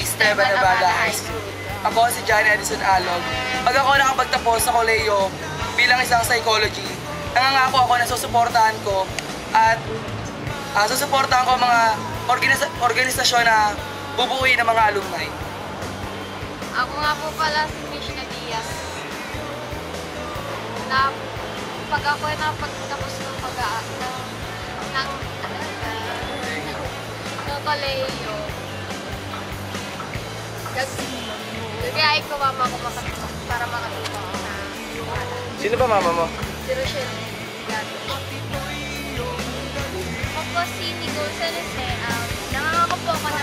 Esteban Navarra High School. Ako si Johnny Edison Alog. Pag ako nakapagtapos sa koleyo bilang isang psychology, nangangako ako na susuportahan ko at susuportahan ko mga organisasyon na bubuuin ng mga alumni. Ako nga po pala si Mishna Diaz. Na pag ako ay napagtapos ng koleyo, gagayain ko mama ko para makatulong ako sa Sino ba mama mo? si Rochelle Gato. Ako po si Nicole Celeste. Nangangako po ako na